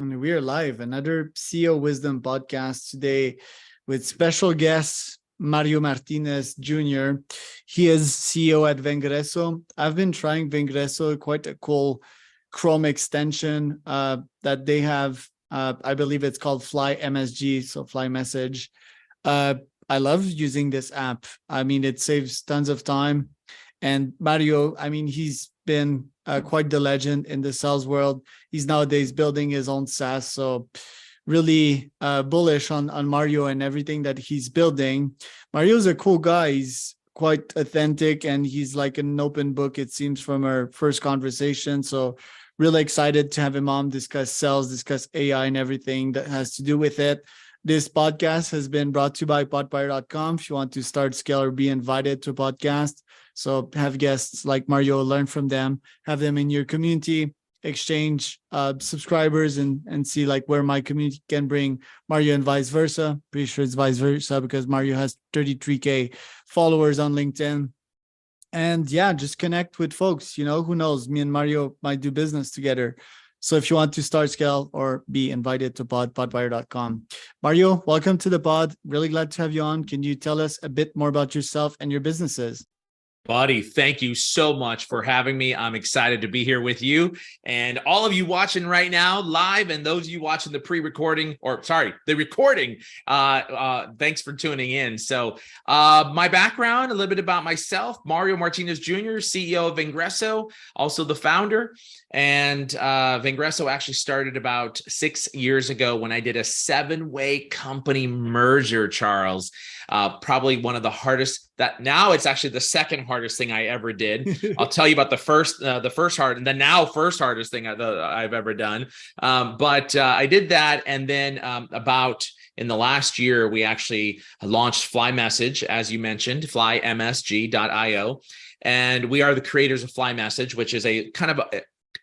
And we are live, another CEO Wisdom podcast today with special guest Mario Martinez Jr. He is CEO at Vengreso. I've been trying Vengreso, quite a cool Chrome extension that they have. I believe it's called Fly MSG, so Fly Message. I love using this app. I mean, it saves tons of time. And Mario, I mean, he's been quite the legend in the sales world. He's nowadays building his own SaaS. So really bullish on Mario and everything that he's building. Mario's a cool guy. He's quite authentic and he's like an open book, it seems, from our first conversation. So really excited to have him on, discuss sales, discuss AI and everything that has to do with it. This podcast has been brought to you by podfire.com. If you want to start, scale, or be invited to a podcast, so have guests like Mario, learn from them, have them in your community, exchange subscribers, and see like where my community can bring Mario and vice versa. Pretty sure it's vice versa because Mario has 33K followers on LinkedIn. And yeah, just connect with folks. You know, who knows? Me and Mario might do business together. So if you want to start, scale, or be invited to podfire.com. Mario, welcome to the pod. Really glad to have you on. Can you tell us a bit more about yourself and your businesses? Buddy, thank you so much for having me. I'm excited to be here with you and all of you watching right now live, and those of you watching the pre-recording, or sorry, the recording. Thanks for tuning in. So my background, a little bit about myself: Mario Martinez Jr., CEO of Vengreso, also the founder. And Vengreso actually started about 6 years ago when I did a 7-way company merger, Charles. Probably one of the hardest. That now it's actually the second hardest thing I ever did. I'll tell you about the first hard, and the now first hardest thing I've ever done. But I did that, and then about in the last year, we actually launched Fly Message, as you mentioned, flymsg.io, and we are the creators of Fly Message, which is a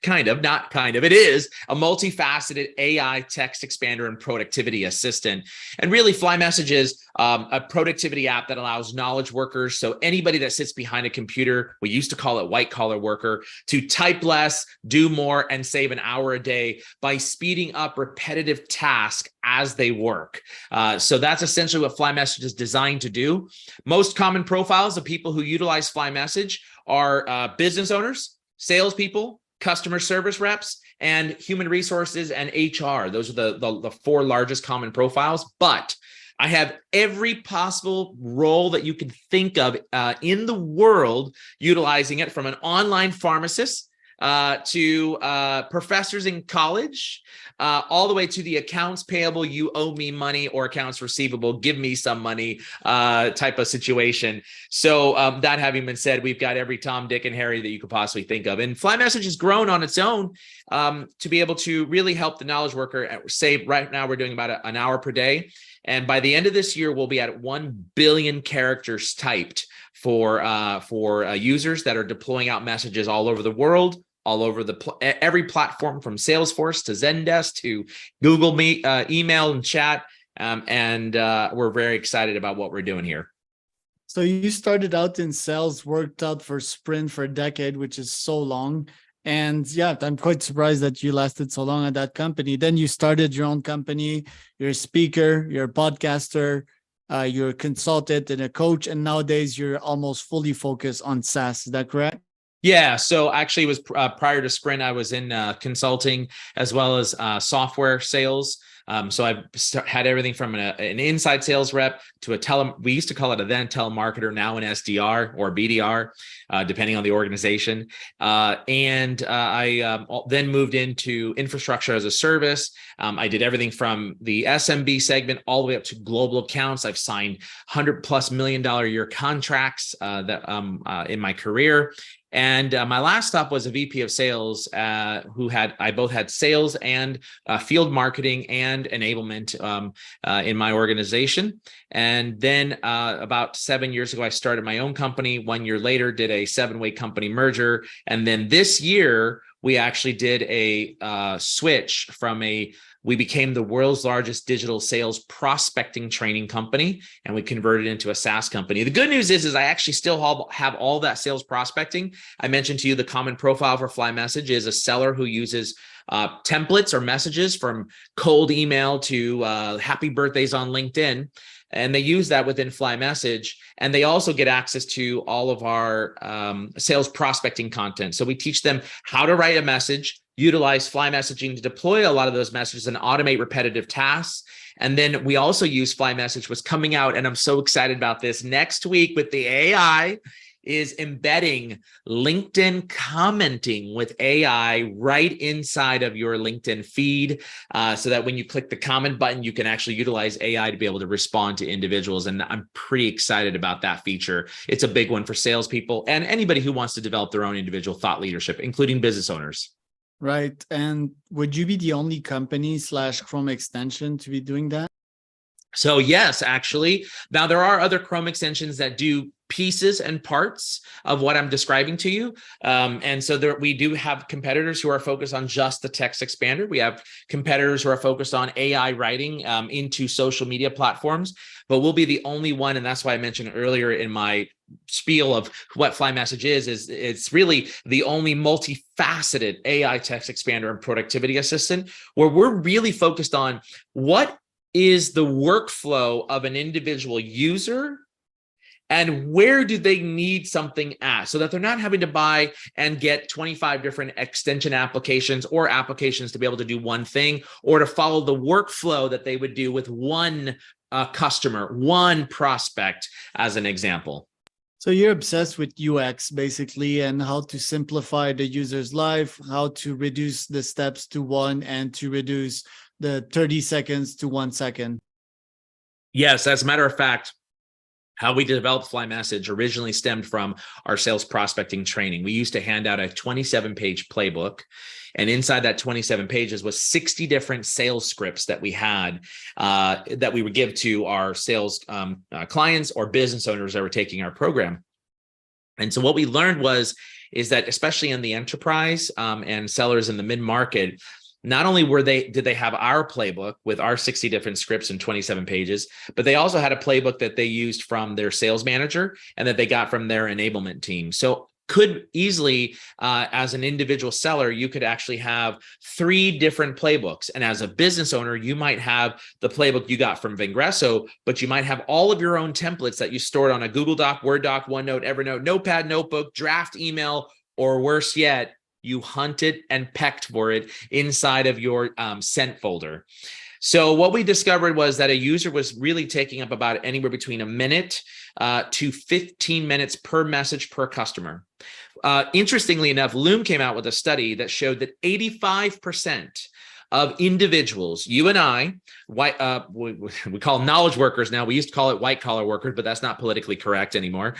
it is a multifaceted AI text expander and productivity assistant. And really, Fly Message is a productivity app that allows knowledge workers, so anybody that sits behind a computer, we used to call it white collar worker, to type less, do more, and save an hour a day by speeding up repetitive tasks as they work. So that's essentially what Fly Message is designed to do. Most common profiles of people who utilize Fly Message are business owners, salespeople, customer service reps, and human resources and HR. Those are the 4 largest common profiles. But I have every possible role that you can think of in the world utilizing it, from an online pharmacist to professors in college, all the way to the accounts payable, you owe me money, or accounts receivable, give me some money type of situation. So that having been said, we've got every Tom, Dick, and Harry that you could possibly think of. And Fly Message has grown on its own to be able to really help the knowledge worker save. Right now, we're doing about an hour per day. And by the end of this year, we'll be at 1 billion characters typed for users that are deploying out messages all over the world, all over every platform, from Salesforce to Zendesk to Google Meet, email and chat. And we're very excited about what we're doing here. So you started out in sales, worked out for Sprint for a decade, which is so long. And yeah, I'm quite surprised that you lasted so long at that company. Then you started your own company. You're a speaker, you're a podcaster, you're a consultant and a coach. And nowadays you're almost fully focused on SaaS. Is that correct? Yeah. So actually it was prior to Sprint, I was in consulting as well as software sales. So I've had everything from an inside sales rep to we used to call it a then telemarketer, now an SDR or BDR, depending on the organization. And I then moved into infrastructure as a service. I did everything from the SMB segment all the way up to global accounts. I've signed $100+ million a year contracts in my career. And my last stop was a VP of sales I both had sales and field marketing and enablement in my organization. And then about 7 years ago, I started my own company. 1 year later, did a 7-way company merger. And then this year, we actually did a switch from we became the world's largest digital sales prospecting training company, and we converted into a SaaS company. The good news is I actually still have all that sales prospecting. I mentioned to you the common profile for Fly Message is a seller who uses templates or messages from cold email to happy birthdays on LinkedIn. And they use that within Fly Message. And they also get access to all of our sales prospecting content. So we teach them how to write a message, utilize Fly Messaging to deploy a lot of those messages and automate repetitive tasks. And then we also use Fly Message, was coming out, and I'm so excited about this, next week with the AI, is embedding LinkedIn commenting with AI right inside of your LinkedIn feed, so that when you click the comment button, you can actually utilize AI to be able to respond to individuals. And I'm pretty excited about that feature. It's a big one for salespeople and anybody who wants to develop their own individual thought leadership, including business owners. Right. And would you be the only company / Chrome extension to be doing that? So yes, actually. Now there are other Chrome extensions that do pieces and parts of what I'm describing to you. And so we do have competitors who are focused on just the text expander. We have competitors who are focused on AI writing into social media platforms, but we'll be the only one. And that's why I mentioned earlier in my spiel of what Fly Message is it's really the only multifaceted AI text expander and productivity assistant, where we're really focused on what is the workflow of an individual user and where do they need something at, so that they're not having to buy and get 25 different extension applications or applications to be able to do one thing, or to follow the workflow that they would do with one customer, one prospect, as an example. So you're obsessed with UX basically, and how to simplify the user's life, how to reduce the steps to one, and to reduce the 30 seconds to 1 second. Yes, as a matter of fact, how we developed Fly Message originally stemmed from our sales prospecting training. We used to hand out a 27-page playbook, and inside that 27 pages was 60 different sales scripts that we had that we would give to our sales clients or business owners that were taking our program. And so what we learned is that especially in the enterprise and sellers in the mid-market, not only did they have our playbook with our 60 different scripts and 27 pages, but they also had a playbook that they used from their sales manager and that they got from their enablement team. So could easily, as an individual seller, you could actually have 3 different playbooks. And as a business owner, you might have the playbook you got from Vengreso, but you might have all of your own templates that you stored on a Google Doc, Word Doc, OneNote, Evernote, Notepad, notebook, draft email, or worse yet, you hunted and pecked for it inside of your sent folder. So what we discovered was that a user was really taking up about anywhere between a minute to 15 minutes per message per customer. Interestingly enough, Loom came out with a study that showed that 85% of individuals, you and I, we call them knowledge workers now. We used to call it white collar workers, but that's not politically correct anymore.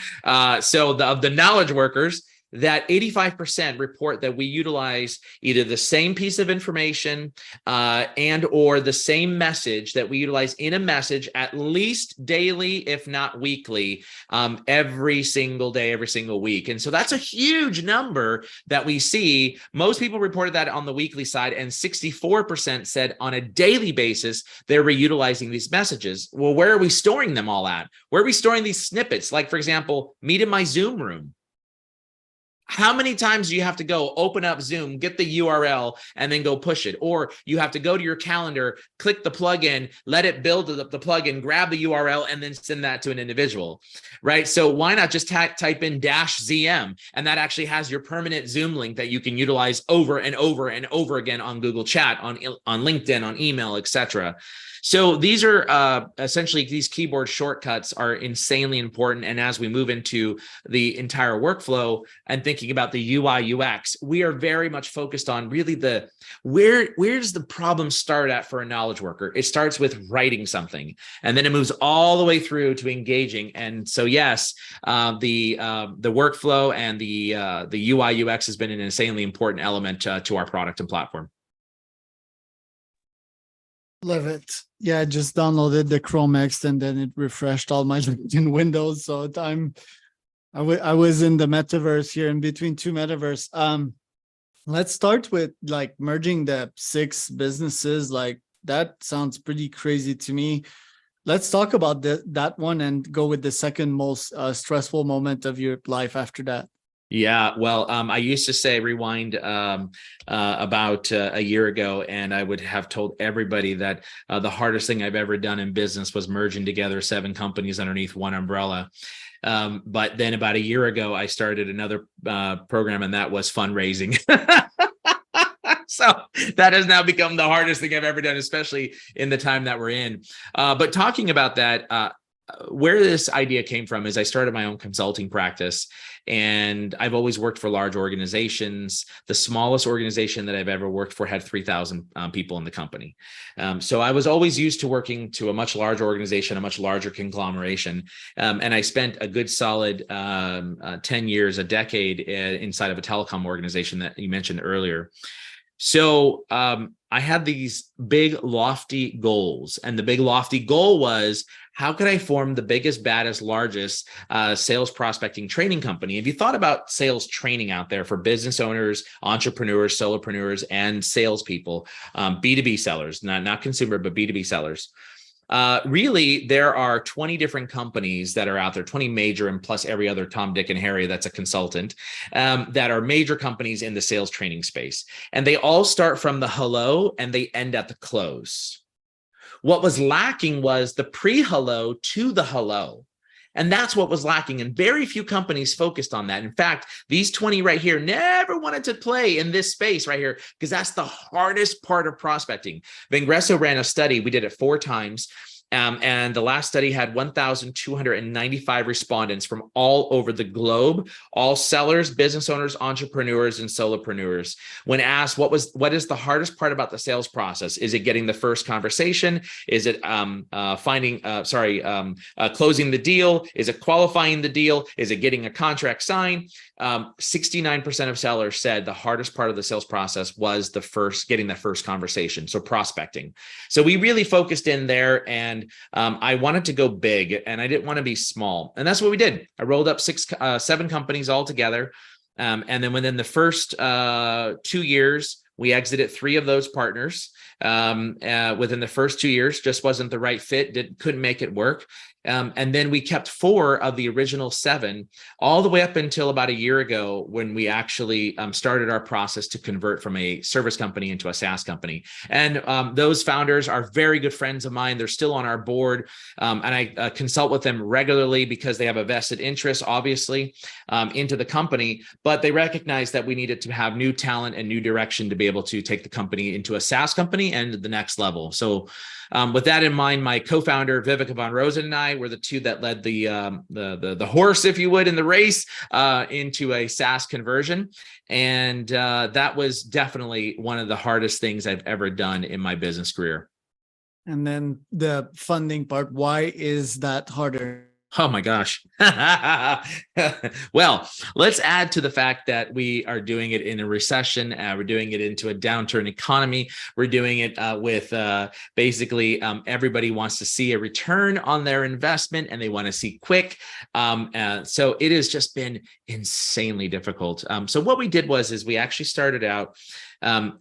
So of the knowledge workers, that 85% report that we utilize either the same piece of information and or the same message that we utilize in a message at least daily, if not weekly, every single day, every single week. And so that's a huge number that we see. Most people reported that on the weekly side, and 64% said on a daily basis, they were utilizing these messages. Well, where are we storing them all at? Where are we storing these snippets? Like, for example, meet in my Zoom room. How many times do you have to go open up Zoom, get the URL, and then go push it? Or you have to go to your calendar, click the plugin, let it build the plugin, grab the URL, and then send that to an individual, right? So why not just type in -ZM, and that actually has your permanent Zoom link that you can utilize over and over and over again on Google Chat, on LinkedIn, on email, etc. So these are essentially, these keyboard shortcuts are insanely important. And as we move into the entire workflow and thinking about the UI UX, we are very much focused on really where does the problem start at for a knowledge worker? It starts with writing something, and then it moves all the way through to engaging. And so yes, the workflow and the UI UX has been an insanely important element to our product and platform. Love it. Yeah, I just downloaded the Chrome X and then it refreshed all my LinkedIn windows. So I was in the metaverse here, in between 2 metaverse. Let's start with like merging the 6 businesses. Like, that sounds pretty crazy to me. Let's talk about that one and go with the second most stressful moment of your life after that. Yeah, well, I used to say rewind about a year ago, and I would have told everybody that the hardest thing I've ever done in business was merging together 7 companies underneath one umbrella. But then about a year ago, I started another program, and that was fundraising. So that has now become the hardest thing I've ever done, especially in the time that we're in. But talking about that, where this idea came from is I started my own consulting practice, and I've always worked for large organizations. The smallest organization that I've ever worked for had 3,000 people in the company. So I was always used to working to a much larger organization, a much larger conglomeration. And I spent a good solid 10 years, a decade inside of a telecom organization that you mentioned earlier. So I had these big, lofty goals. And the big, lofty goal was, how could I form the biggest, baddest, largest sales prospecting training company? If you thought about sales training out there for business owners, entrepreneurs, solopreneurs, and salespeople, B2B sellers, not consumer, but B2B sellers, really, there are 20 different companies that are out there, 20 major, and plus every other Tom, Dick, and Harry that's a consultant, that are major companies in the sales training space. And they all start from the hello and they end at the close. What was lacking was the pre-hello to the hello. And that's what was lacking. And very few companies focused on that. In fact, these 20 right here never wanted to play in this space right here, because that's the hardest part of prospecting. Vengreso ran a study. We did it 4 times. And the last study had 1,295 respondents from all over the globe, all sellers, business owners, entrepreneurs, and solopreneurs. When asked what is the hardest part about the sales process, is it getting the first conversation? Is it closing the deal? Is it qualifying the deal? Is it getting a contract signed? 69% of sellers said the hardest part of the sales process was getting the first conversation. So prospecting. So we really focused in there, and I wanted to go big, and I didn't want to be small. And that's what we did. I rolled up 7 companies all together. And then within the first 2 years, we exited 3 of those partners. Within the first 2 years, just wasn't the right fit, couldn't make it work. And then we kept 4 of the original 7 all the way up until about a year ago, when we actually started our process to convert from a service company into a SaaS company. And those founders are very good friends of mine. They're still on our board. And I consult with them regularly because they have a vested interest, obviously, into the company. But they recognize that we needed to have new talent and new direction to be able to take the company into a SaaS company and the next level. So with that in mind, my co-founder, Viveka von Rosen, and I were the 2 that led the horse, if you would, in the race into a SaaS conversion. And that was definitely one of the hardest things I've ever done in my business career. And then the funding part, why is that harder? Oh my gosh. Well, let's add to the fact that we are doing it in a recession. We're doing it into a downturn economy. We're doing it with basically everybody wants to see a return on their investment, and they want to see quick. So it has just been insanely difficult. So what we did is we actually started out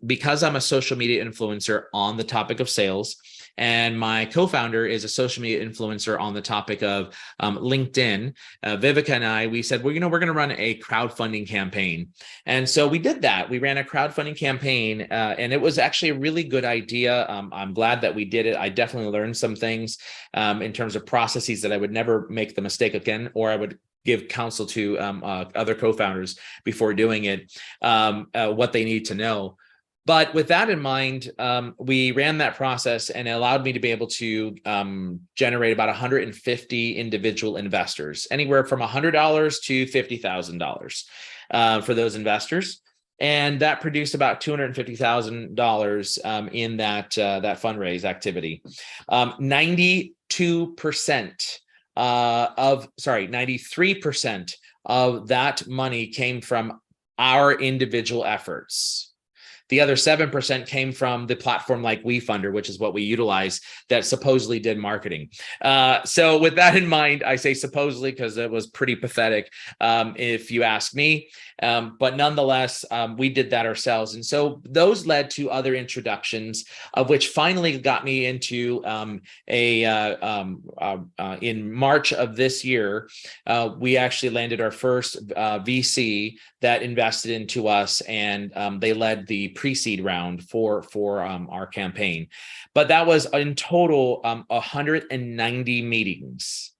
because I'm a social media influencer on the topic of sales, and my co-founder is a social media influencer on the topic of LinkedIn. Viveka and I, we said, well, we're going to run a crowdfunding campaign. And so we did that. We ran a crowdfunding campaign, and it was actually a really good idea. I'm glad that we did it. I definitely learned some things in terms of processes that I would never make the mistake again, or I would give counsel to other co-founders before doing it, what they need to know. But with that in mind, we ran that process, and it allowed me to be able to generate about 150 individual investors, anywhere from $100 to $50,000 for those investors. And that produced about $250,000 in that fundraise activity. 93% of that money came from our individual efforts. The other 7% came from the platform like WeFunder, which is what we utilize, that supposedly did marketing. So with that in mind, I say supposedly because it was pretty pathetic, if you ask me. But nonetheless, we did that ourselves. And so those led to other introductions, of which finally got me into in March of this year, we actually landed our first VC that invested into us, and they led the pre-seed round for our campaign. But that was in total 190 meetings.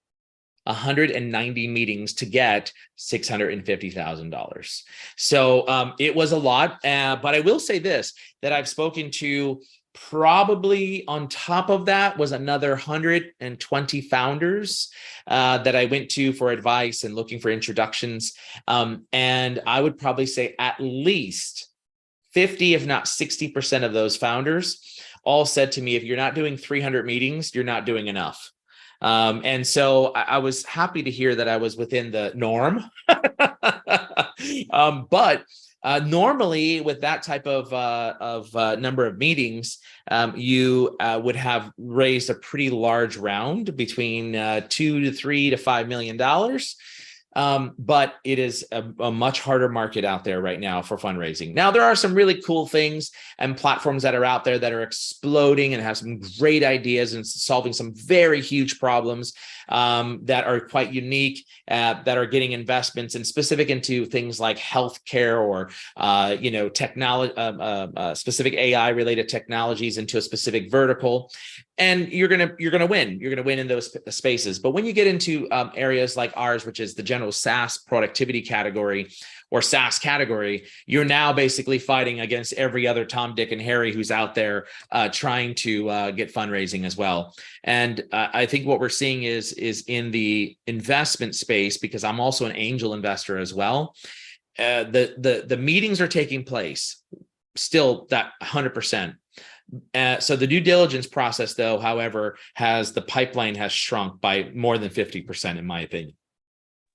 190 meetings to get $650,000. So it was a lot, but I will say this, that I've spoken to probably on top of that was another 120 founders that I went to for advice and looking for introductions. And I would probably say at least 50, if not 60% of those founders all said to me, if you're not doing 300 meetings, you're not doing enough. And so I was happy to hear that I was within the norm. But normally with that type of number of meetings, you would have raised a pretty large round between $2 to $3 to $5 million. But it is a much harder market out there right now for fundraising. Now, there are some really cool things and platforms that are out there that are exploding and have some great ideas and solving some very huge problems that are quite unique, that are getting investments and specific into things like healthcare or technology, specific AI related technologies into a specific vertical. And you're gonna win. You're gonna win in those spaces. But when you get into areas like ours, which is the general SaaS productivity category or SaaS category, you're now basically fighting against every other Tom, Dick, and Harry who's out there trying to get fundraising as well. And I think what we're seeing is in the investment space, because I'm also an angel investor as well. The meetings are taking place still that 100%. So the due diligence process, though, however, the pipeline has shrunk by more than 50%, in my opinion.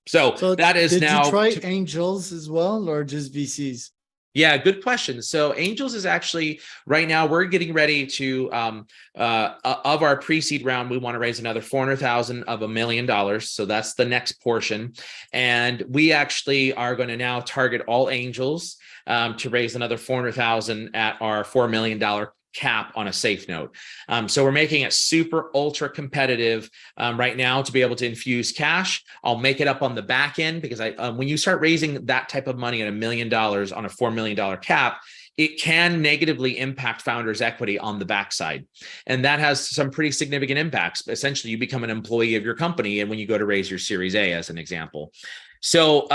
So that is now. Did you try angels as well, or just VCs? Yeah, good question. So angels is actually right now we're getting ready to of our pre-seed round, we want to raise another 400,000 of $1 million. So that's the next portion, and we actually are going to now target all angels to raise another 400,000 at our $4 million cap on a safe note. So we're making it super ultra competitive right now to be able to infuse cash. I'll make it up on the back end because when you start raising that type of money at $1 million on a $4 million cap, it can negatively impact founders' equity on the backside. And that has some pretty significant impacts. Essentially, you become an employee of your company and when you go to raise your Series A, as an example. So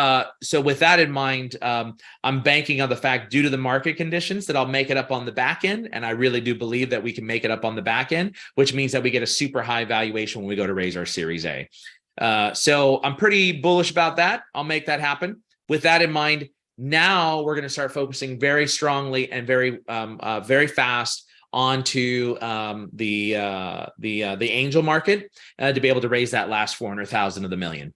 with that in mind, I'm banking on the fact, due to the market conditions, that I'll make it up on the back end. And I really do believe that we can make it up on the back end, which means that we get a super high valuation when we go to raise our Series A. So I'm pretty bullish about that. I'll make that happen. With that in mind, now we're going to start focusing very strongly and very fast onto the angel market to be able to raise that last 400,000 of the million.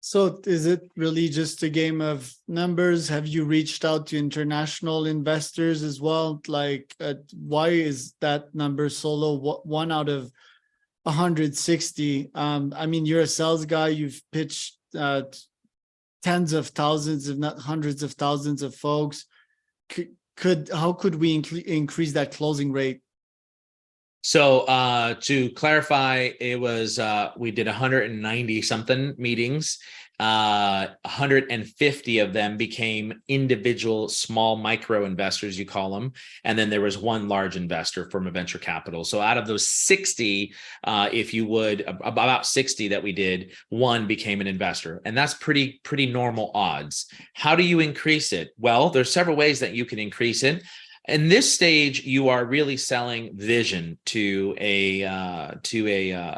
So is it really just a game of numbers? Have you reached out to international investors as well? Like, why is that number so low? 1 out of 160. I mean, you're a sales guy. You've pitched tens of thousands, if not hundreds of thousands of folks. How could we increase that closing rate? So to clarify, it was we did 190 something meetings. 150 of them became individual small micro investors, you call them, and then there was one large investor from a venture capital. So out of those 60, if you would, about 60 that we did, one became an investor, and that's pretty normal odds. How do you increase it? Well, there's several ways that you can increase it. In this stage, you are really selling vision to a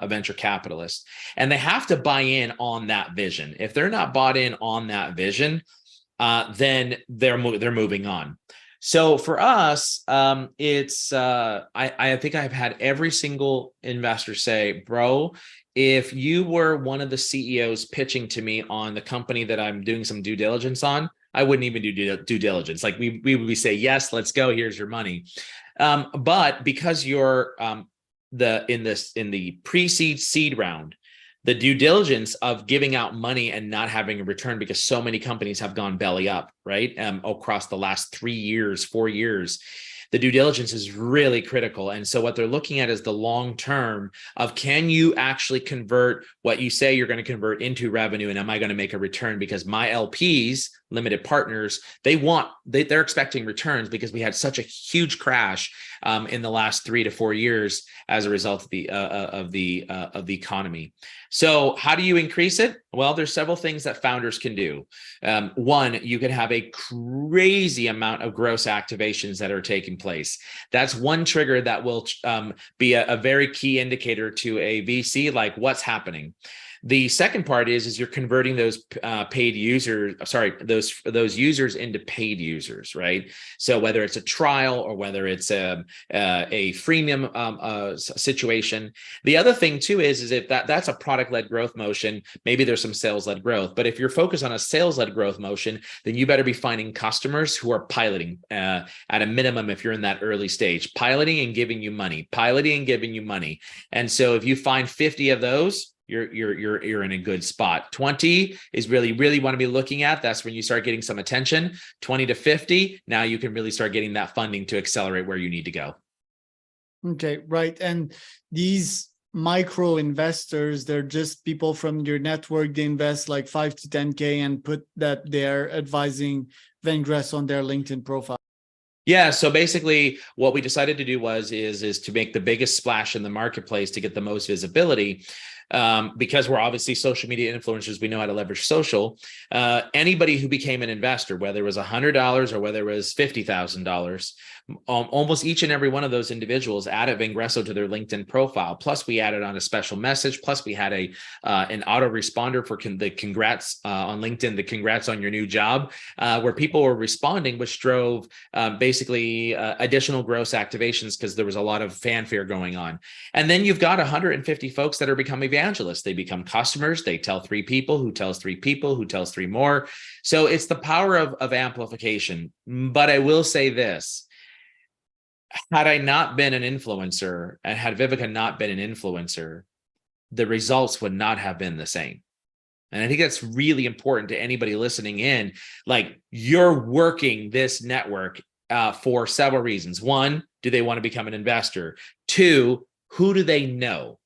venture capitalist, and they have to buy in on that vision. If they're not bought in on that vision, then they're moving on. So for us, it's I think I've had every single investor say, "Bro, if you were one of the CEOs pitching to me on the company that I'm doing some due diligence on, I wouldn't even do due diligence. Like we would say, yes, let's go. Here's your money. But because you're in the pre-seed seed round, the due diligence of giving out money and not having a return, because so many companies have gone belly up, right? Across the last 3 years, 4 years, the due diligence is really critical. And so what they're looking at is the long term of, can you actually convert what you say you're going to convert into revenue? And am I going to make a return? Because my LPs, limited partners, they're expecting returns, because we had such a huge crash in the last 3 to 4 years as a result of the economy. So how do you increase it? Well, there's several things that founders can do. One, you can have a crazy amount of gross activations that are taking place. That's one trigger that will be a very key indicator to a VC, like what's happening. The second part is you're converting those paid users, those users into paid users, right? So whether it's a trial or whether it's a freemium situation. The other thing too is if that's a product-led growth motion, maybe there's some sales-led growth. But if you're focused on a sales-led growth motion, then you better be finding customers who are piloting at a minimum. If you're in that early stage, piloting and giving you money, And so if you find 50 of those, you're in a good spot. 20 is really want to be looking at. That's when you start getting some attention. 20 to 50, now you can really start getting that funding to accelerate where you need to go. Okay, right. And these micro investors, they're just people from your network. They invest like 5 to 10K and put that they're advising Vengreso on their LinkedIn profile. Yeah. So basically what we decided to do is to make the biggest splash in the marketplace to get the most visibility. Because we're obviously social media influencers, we know how to leverage social. Anybody who became an investor, whether it was $100 or whether it was $50,000, almost each and every one of those individuals added Vengreso to their LinkedIn profile. Plus, we added on a special message. Plus, we had an autoresponder for the congrats on LinkedIn, the congrats on your new job, where people were responding, which drove basically additional gross activations because there was a lot of fanfare going on. And then you've got 150 folks that are becoming evangelists. They become customers. They tell 3 people, who tells 3 people, who tells 3 more. So it's the power of amplification. But I will say this: had I not been an influencer, and had Viveka not been an influencer, the results would not have been the same. And I think that's really important to anybody listening in. Like, you're working this network for several reasons. 1, do they want to become an investor? 2, who do they know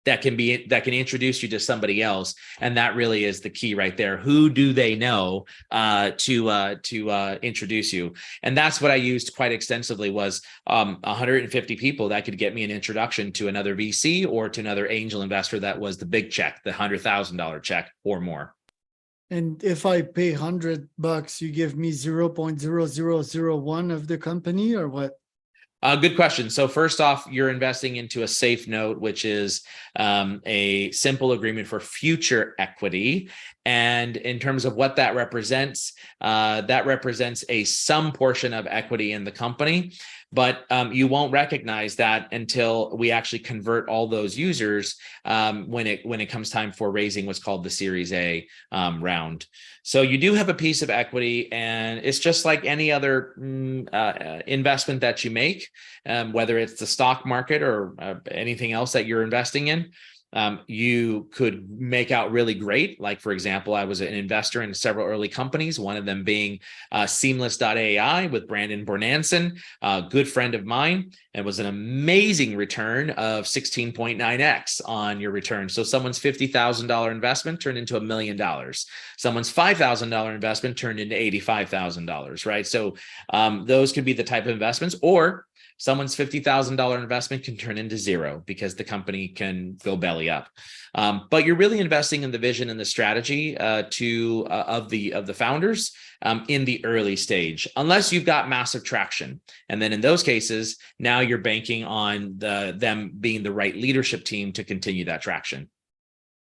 that can introduce you to somebody else? And that really is the key right there. Who do they know to introduce you? And that's what I used quite extensively, was 150 people that could get me an introduction to another VC or to another angel investor that was the big check, the $100,000 check or more. And if I pay $100, you give me 0.0001 of the company, or what? Good question. So first off, you're investing into a safe note, which is a simple agreement for future equity. And in terms of what that represents some portion of equity in the company. But you won't recognize that until we actually convert all those users when it comes time for raising what's called the Series A round. So you do have a piece of equity, and it's just like any other investment that you make, whether it's the stock market or anything else that you're investing in. You could make out really great. Like, for example, I was an investor in several early companies, one of them being Seamless.ai with Brandon Bornanson, a good friend of mine. It was an amazing return of 16.9x on your return. So someone's $50,000 investment turned into $1 million. Someone's $5,000 investment turned into $85,000, right? So those could be the type of investments, or someone's $50,000 investment can turn into zero because the company can go belly up. But you're really investing in the vision and the strategy of the founders in the early stage, unless you've got massive traction. And then in those cases, now you're banking on them being the right leadership team to continue that traction.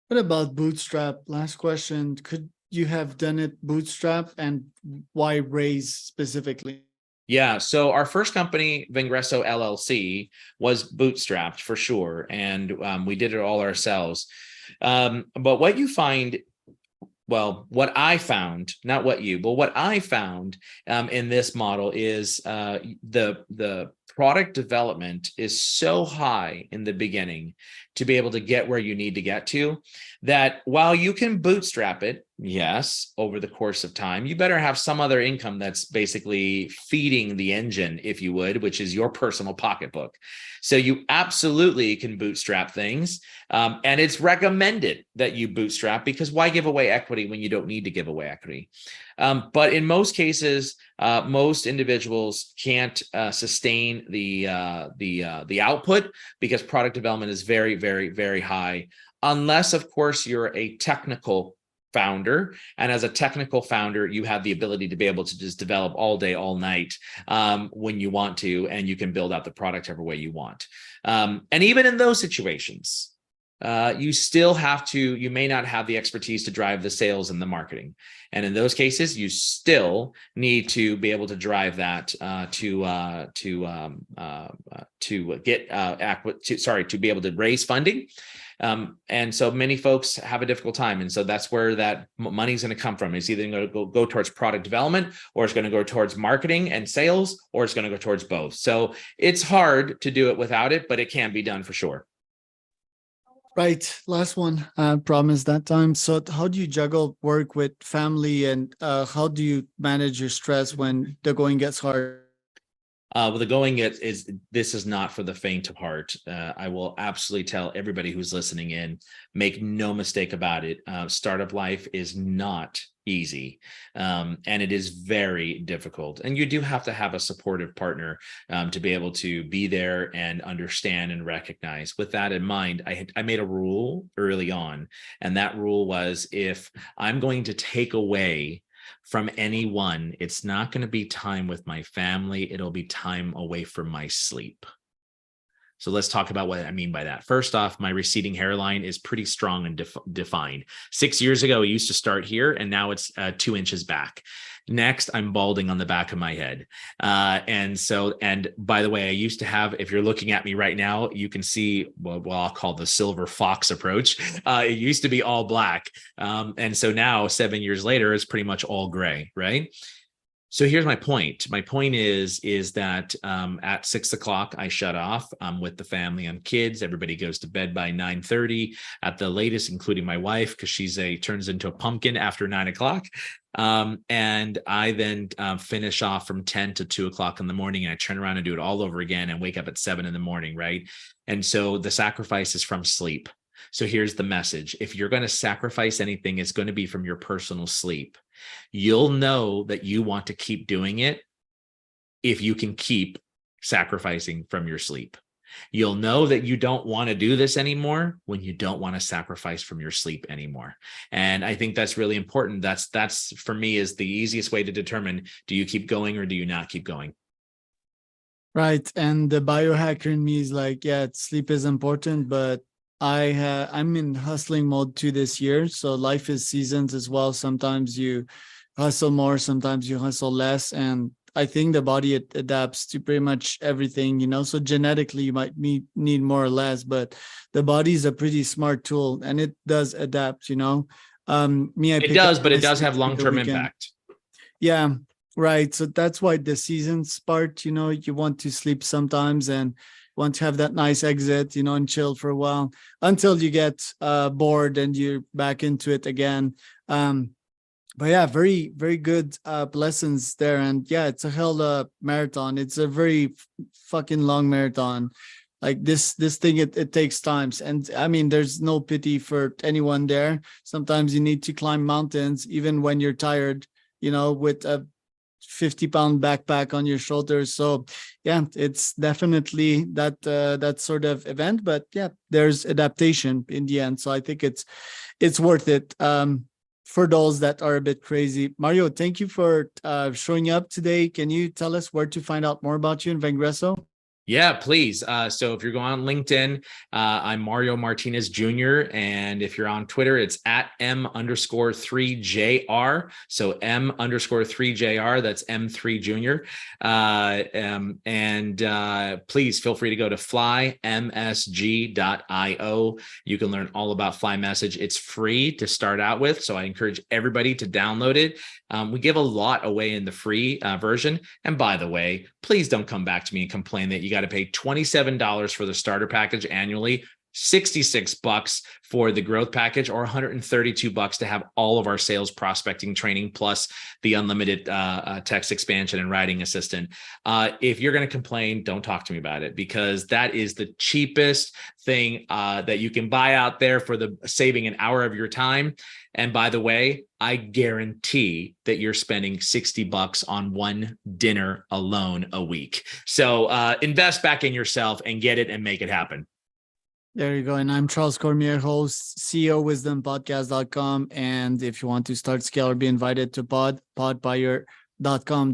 What about Bootstrap? Last question. Could you have done it bootstrap, and why raise specifically? Yeah. So our first company, Vengreso LLC, was bootstrapped for sure. And we did it all ourselves. But what you find Well, what I found, not what you, but what I found in this model is the product development is so high in the beginning to be able to get where you need to get to, that while you can bootstrap it, yes, over the course of time, you better have some other income that's basically feeding the engine, if you would, which is your personal pocketbook. So you absolutely can bootstrap things. And it's recommended that you bootstrap, because why give away equity when you don't need to give away equity? But in most cases, most individuals can't sustain the output, because product development is very, very, very high, unless, of course, you're a technical founder. And as a technical founder, you have the ability to be able to just develop all day, all night when you want to, and you can build out the product every way you want. And even in those situations, you still have to, you may not have the expertise to drive the sales and the marketing. And in those cases, you still need to be able to drive that to be able to raise funding. And so many folks have a difficult time. And so that's where that money's going to come from. It's either going to go towards product development, or it's going to go towards marketing and sales, or it's going to go towards both. So it's hard to do it without it, but it can be done for sure. Right. Last one, I promised that time. So how do you juggle work with family, and how do you manage your stress when the going gets hard? Well, the going is this is not for the faint of heart. I will absolutely tell everybody who's listening in, make no mistake about it. Startup life is not easy, and it is very difficult. And you do have to have a supportive partner to be able to be there and understand and recognize. With that in mind, I made a rule early on, and that rule was, if I'm going to take away from anyone, it's not going to be time with my family. It'll be time away from my sleep. So let's talk about what I mean by that. First off, my receding hairline is pretty strong and defined. 6 years ago, it used to start here, and now it's 2 inches back. Next, I'm balding on the back of my head. And by the way, I used to have, if you're looking at me right now, you can see what I'll call the silver fox approach. It used to be all black. And so now 7 years later, it's pretty much all gray, right? So here's my point. My point is that at 6 o'clock, I shut off. I'm with the family and kids. Everybody goes to bed by 9:30 at the latest, including my wife, because she's turns into a pumpkin after 9 o'clock. And I then finish off from 10 to 2 o'clock in the morning, and I turn around and do it all over again and wake up at 7 in the morning, right? And so the sacrifice is from sleep. So here's the message. If you're going to sacrifice anything, it's going to be from your personal sleep. You'll know that you want to keep doing it if you can keep sacrificing from your sleep. You'll know that you don't want to do this anymore when you don't want to sacrifice from your sleep anymore. And I think that's really important. That's for me, is the easiest way to determine, do you keep going or do you not keep going? Right. And the biohacker in me is like, yeah, sleep is important, but I'm in hustling mode too this year. So life is seasons as well. Sometimes you hustle more, sometimes you hustle less. And I think the body adapts to pretty much everything, so genetically you might need more or less, but the body is a pretty smart tool, and it does adapt, It does, but it does have long-term impact. Yeah. Right. So that's why the seasons part, you want to sleep sometimes and want to have that nice exit, and chill for a while until you get bored and you're back into it again. But yeah, very, very good lessons there. And yeah, it's a hell of a marathon. It's a very fucking long marathon. Like this thing, it takes times. And I mean, there's no pity for anyone there. Sometimes you need to climb mountains, even when you're tired, with a 50-pound backpack on your shoulders. So yeah, it's definitely that sort of event, but yeah, there's adaptation in the end. So I think it's worth it for those that are a bit crazy. Mario, thank you for showing up today. Can you tell us where to find out more about you in Vengreso? Yeah, please. So if you're going on LinkedIn, I'm Mario Martinez Jr. And if you're on Twitter, it's at M_3JR. So M_3JR, that's M3 Jr. Please feel free to go to flymsg.io. You can learn all about FlyMessage. It's free to start out with. So I encourage everybody to download it. We give a lot away in the free version. And by the way, please don't come back to me and complain that you got to pay $27 for the starter package annually, $66 for the growth package, or $132 to have all of our sales prospecting training plus the unlimited text expansion and writing assistant. If you're going to complain, don't talk to me about it, because that is the cheapest thing that you can buy out there for the saving an hour of your time. And by the way, I guarantee that you're spending $60 on one dinner alone a week. So invest back in yourself and get it and make it happen. There you go. And I'm Charles Cormier, host, CEO wisdompodcast.com. And if you want to start scale or be invited to podbuyer.com,